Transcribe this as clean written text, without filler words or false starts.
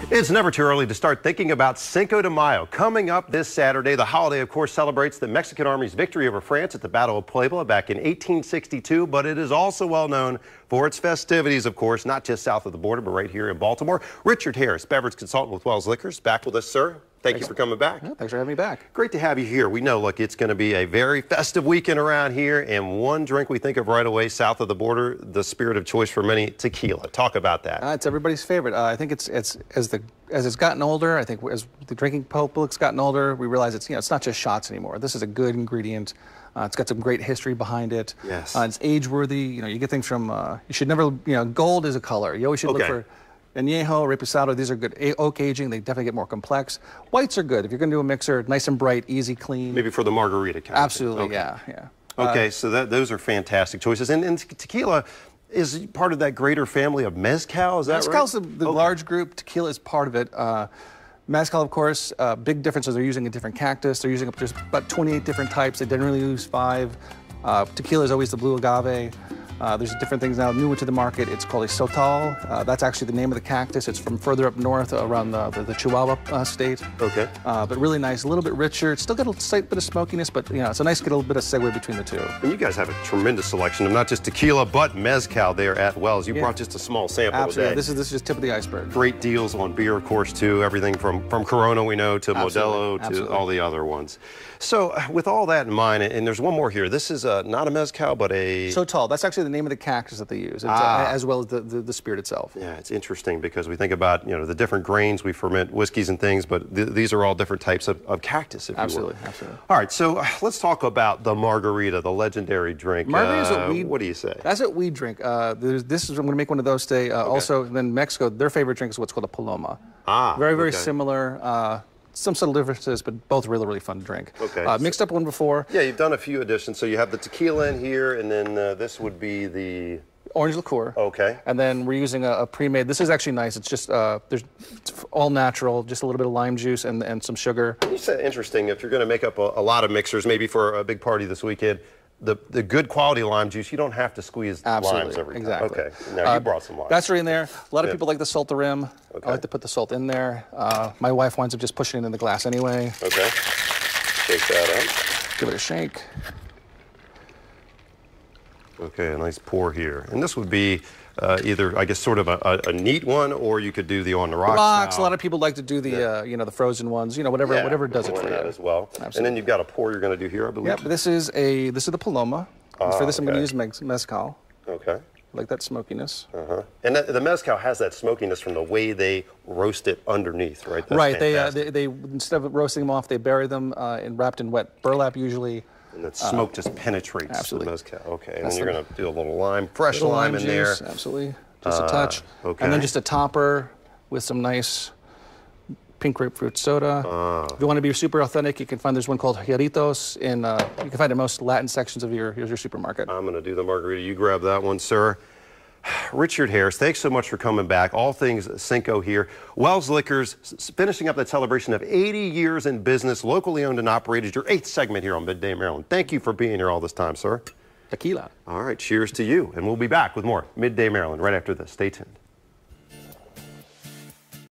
It's never too early to start thinking about Cinco de Mayo. Coming up this Saturday, the holiday, of course, celebrates the Mexican Army's victory over France at the Battle of Puebla back in 1862, but it is also well known for its festivities, of course, not just south of the border, but right here in Baltimore. Richard Harris, beverage consultant with Wells Liquors, back with us, sir. Thank you for coming back. Yeah, thanks for having me back. Great to have you here. We know, look, it's going to be a very festive weekend around here, and one drink we think of right away south of the border, the spirit of choice for many, tequila. Talk about that. It's everybody's favorite. I think it's as it's gotten older, I think as the drinking public's gotten older, we realize it's not just shots anymore. This is a good ingredient. It's got some great history behind it. Yes. It's age-worthy. You get things from, you should never, gold is a color. You always should look for Añejo, Reposado, these are good. Oak aging, they definitely get more complex. Whites are good. If you're going to do a mixer, nice and bright, easy, clean. Maybe for the margarita kind Absolutely, of thing. Okay. yeah. Okay, so those are fantastic choices. And tequila is part of that greater family of mezcal, is that right? Mezcal's the large group. Tequila is part of it. Mezcal, of course, big difference is they're using a different cactus. They're using there's about 28 different types. They generally use 5. Tequila is always the blue agave. There's different things now newer to the market. It's called a sotal. That's actually the name of the cactus. It's from further up north around the Chihuahua state. Okay. But really nice, a little bit richer. It's still got a slight bit of smokiness, but it's a nice little bit of segue between the two. And you guys have a tremendous selection of not just tequila, but mezcal there at Wells. You brought just a small sample Absolutely. today. This is just tip of the iceberg. Great deals on beer, of course, too. Everything from Corona, we know, to Modelo, to all the other ones. So with all that in mind, and there's one more here. This is not a mezcal, but a... Sotal. That's actually the name of the cactus that they use, as well as the spirit itself. Yeah, it's interesting because we think about, the different grains we ferment whiskeys and things, but these are all different types of cactus, if you will. Absolutely. All right, so let's talk about the margarita, the legendary drink. Margarita is what do you say? I'm going to make one of those today. Also, then Mexico, their favorite drink is what's called a paloma. Very similar. Some subtle differences, but both really, really fun to drink. Okay. Mixed up one before. Yeah, you've done a few additions. So you have the tequila in here, and then this would be the... Orange liqueur. Okay. And then we're using a pre-made. This is actually nice. It's just, it's all natural, just a little bit of lime juice and some sugar. You said interesting, if you're going to make up a lot of mixers, maybe for a big party this weekend, the good quality lime juice, you don't have to squeeze limes every time. Exactly. Okay, now you brought some limes. That's right in there. A lot of people like the salt to rim. I like to put the salt in there. My wife winds up just pushing it in the glass anyway. Okay, shake that up. Give it a shake. Okay, a nice pour here. And this would be either, I guess, sort of a neat one, or you could do the on the rocks. A lot of people like to do the, the frozen ones. Whatever does it for you. As well. Absolutely. And then you've got a pour you're going to do here, I believe. Yeah, but this is the Paloma. For this, I'm going to use mezcal. Okay. Like that smokiness. And the mezcal has that smokiness from the way they roast it underneath, right? That's right. They instead of roasting them off, they bury them wrapped in wet burlap usually. And that smoke just penetrates the mezcal. Okay, and then you're going to do a little lime, fresh lime in juice, there. Absolutely. Just a touch. Okay. And then just a topper with some nice pink grapefruit soda. If you want to be super authentic, you can find there's one called Jarritos you can find it in most Latin sections of your supermarket. I'm going to do the margarita. You grab that one, sir. Richard Harris, thanks so much for coming back. All things Cinco here. Wells Liquors, finishing up that celebration of 80 years in business, locally owned and operated. Your 8th segment here on Midday Maryland. Thank you for being here all this time, sir. Tequila. All right, cheers to you. And we'll be back with more Midday Maryland right after this. Stay tuned.